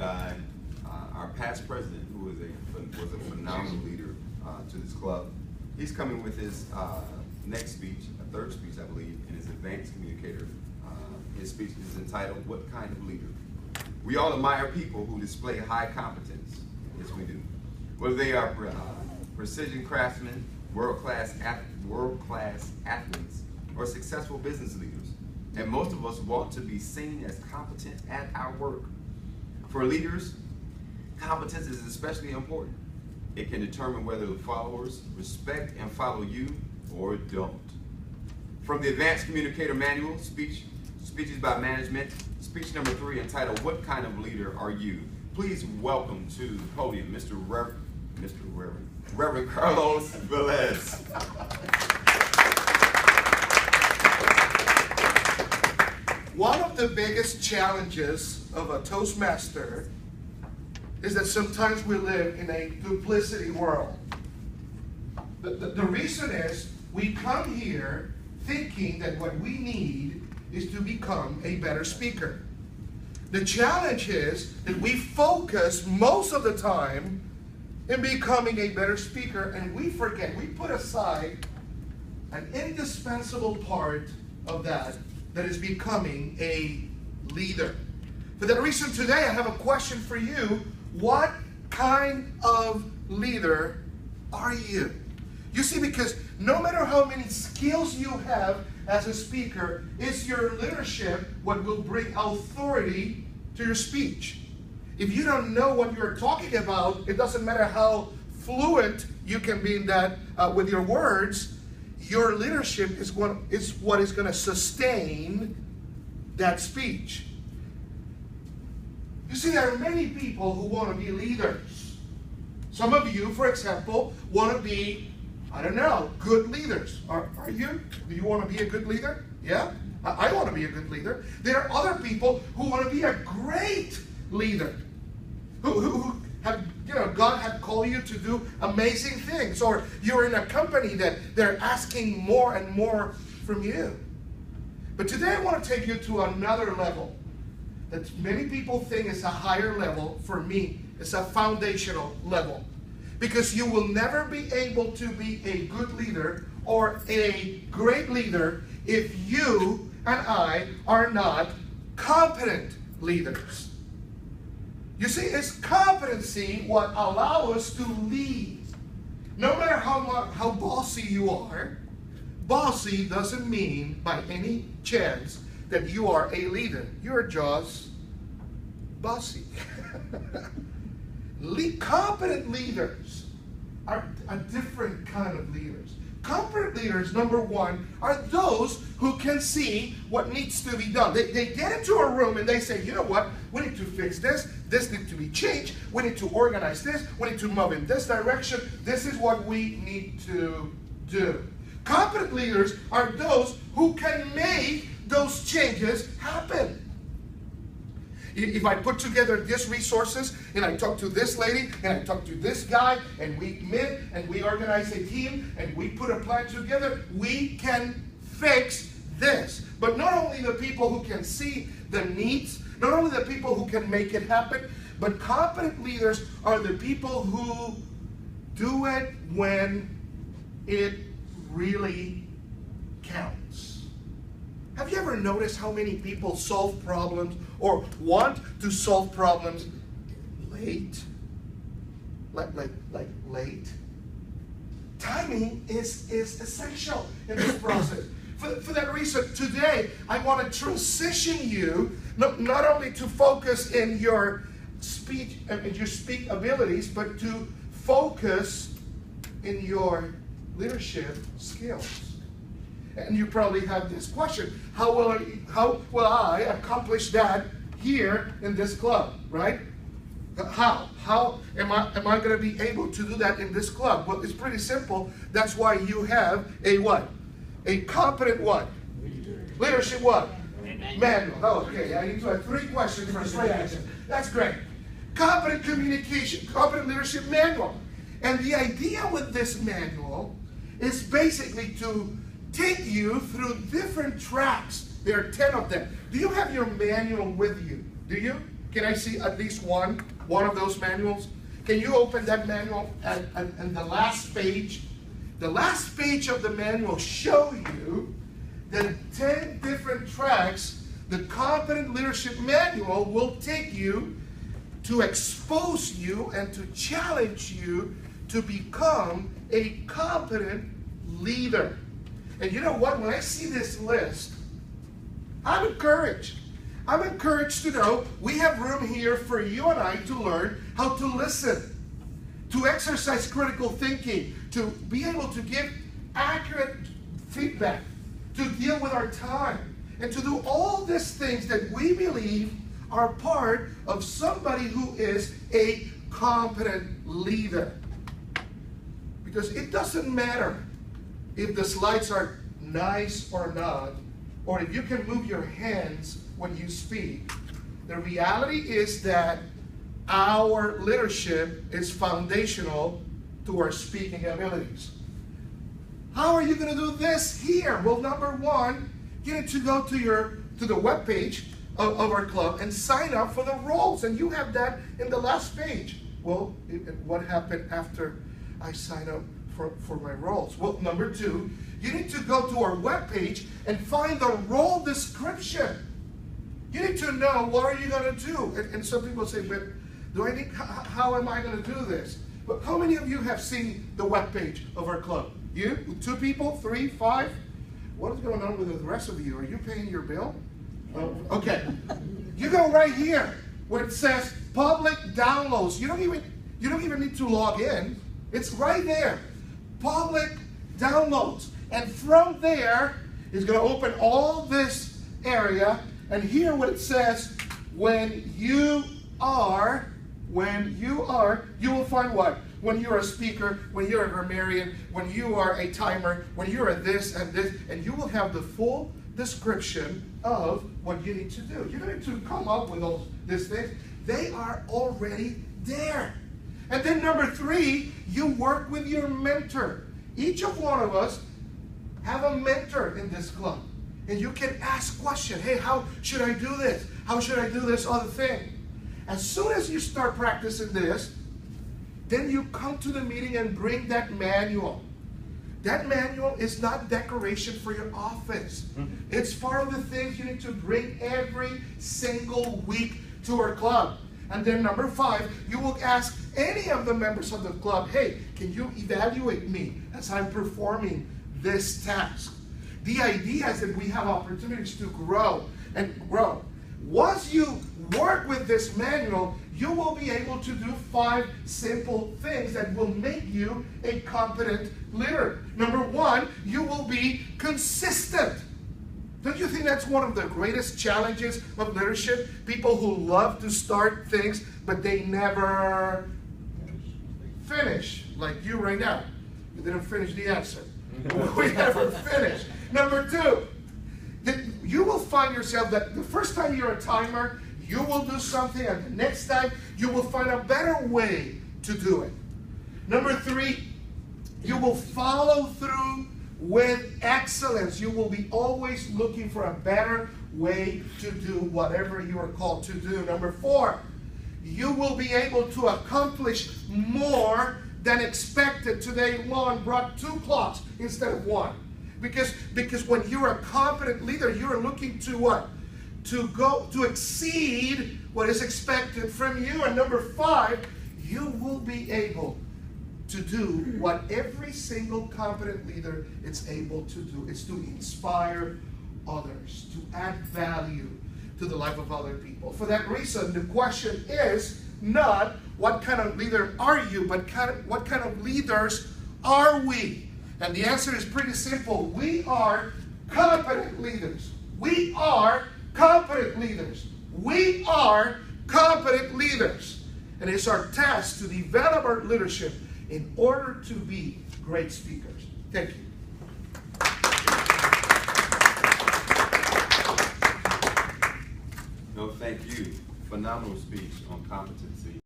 guy, our past president, who was a phenomenal leader to this club. He's coming with his next speech, a third speech, I believe, in his advanced communicator. His speech is entitled, "What Kind of Leader?" We all admire people who display high competence. Yes, we do. Whether they are precision craftsmen, world-class athletes, or successful business leaders. And most of us want to be seen as competent at our work. For leaders, competence is especially important. It can determine whether the followers respect and follow you or don't. From the Advanced Communicator Manual, Speeches by Management, speech number 3 entitled, "What Kind of Leader Are You?" Please welcome to the podium Reverend Carlos Velez. One of the biggest challenges of a Toastmaster is that sometimes we live in a duplicity world. The reason is we come here thinking that what we need is to become a better speaker. The challenge is that we focus most of the time in becoming a better speaker, and we forget, we put aside an indispensable part of that is becoming a leader. For that reason today I have a question for you. What kind of leader are you? You see, because no matter how many skills you have as a speaker, it's your leadership what will bring authority to your speech. If you don't know what you're talking about, it doesn't matter how fluent you can be in that with your words, your leadership is what is going to sustain that speech. You see, there are many people who want to be leaders. Some of you, for example, want to be, I don't know, good leaders. Are you? Do you want to be a good leader? Yeah? I want to be a good leader. There are other people who want to be a great leader. Who have, God have called you to do amazing things. Or you're in a company that they're asking more and more from you. But today I want to take you to another level that many people think is a higher level. For me, it's a foundational level. Because you will never be able to be a good leader or a great leader if you and I are not competent leaders. You see, it's competency what allows us to lead. No matter how bossy you are, bossy doesn't mean by any chance that you are a leader. You're just bossy. Competent leaders are a different kind of leaders. Competent leaders, number one, are those who can see what needs to be done. They get into a room and they say, you know what, we need to fix this. This needs to be changed. We need to organize this. We need to move in this direction. This is what we need to do. Competent leaders are those who can make those changes happen. If I put together these resources and I talk to this lady and I talk to this guy and we meet and we organize a team and we put a plan together, we can fix this. But not only the people who can see the needs, not only the people who can make it happen, but competent leaders are the people who do it when it really counts. Have you ever noticed how many people solve problems or want to solve problems late? Like late? Timing is essential in this process. For that reason, today I want to transition you not only to focus in your speech and your speak abilities, but to focus in your leadership skills. And you probably have this question: how will I accomplish that here in this club, right? How am I going to be able to do that in this club? Well, it's pretty simple. That's why you have a what? A competent what? Leadership what? Manual. Oh, okay, I need to have 3 questions for a straight answer. That's great. Competent communication, competent leadership manual. And the idea with this manual is basically to take you through different tracks. There are 10 of them. Do you have your manual with you? Do you? Can I see at least one of those manuals? Can you open that manual and the last page? The last page of the manual show you the 10 different tracks the Competent Leadership Manual will take you to expose you and to challenge you to become a competent leader. And you know what? When I see this list, I'm encouraged. I'm encouraged to know we have room here for you and I to learn how to listen, to exercise critical thinking, to be able to give accurate feedback, to deal with our time, and to do all these things that we believe are part of somebody who is a competent leader. Because it doesn't matter if the slides are nice or not, or if you can move your hands when you speak. The reality is that our leadership is foundational to our speaking abilities. How are you going to do this here? Well, number one, you need to go to the webpage of our club and sign up for the roles, and you have that in the last page. Well, what happened after I sign up for my roles? Well, number two, you need to go to our webpage and find the role description. You need to know what are you going to do. And some people say, but how am I going to do this? But how many of you have seen the webpage of our club? You? 2 people? 3? 5? What is going on with the rest of you? Are you paying your bill? Oh, okay. You go right here where it says public downloads. You don't even need to log in. It's right there. Public downloads. And from there, it's going to open all this area. And here what it says, when you will find what? When you're a speaker, when you're a grammarian, when you are a timer, when you're a this and this, and you will have the full description of what you need to do. You don't need to come up with all these things. They are already there. And then number 3, you work with your mentor. Each of one of us have a mentor in this club. And you can ask questions. Hey, how should I do this? How should I do this other thing? As soon as you start practicing this, then you come to the meeting and bring that manual. That manual is not decoration for your office. It's part of the things you need to bring every single week to our club. And then number 5, you will ask any of the members of the club, hey, can you evaluate me as I'm performing this task? The idea is that we have opportunities to grow and grow. Once you work with this manual, you will be able to do 5 simple things that will make you a competent leader. Number 1, you will be consistent. Don't you think that's one of the greatest challenges of leadership? People who love to start things, but they never finish, like you right now. You didn't finish the answer. We never finish. Number 2, you will find yourself that the first time you're a timer, you will do something, and the next time you will find a better way to do it. Number 3, you will follow through with excellence. You will be always looking for a better way to do whatever you are called to do. Number 4, you will be able to accomplish more than expected. Today, Lon brought 2 clocks instead of 1. Because when you're a competent leader, you're looking to what? To exceed what is expected from you. And number 5, you will be able to do what every single competent leader is able to do. It's to inspire others, to add value to the life of other people. For that reason, the question is not what kind of leader are you, but what kind of leaders are we? And the answer is pretty simple. We are competent leaders. We are competent leaders. We are competent leaders. And it's our task to develop our leadership in order to be great speakers. Thank you. No, thank you. Phenomenal speech on competency.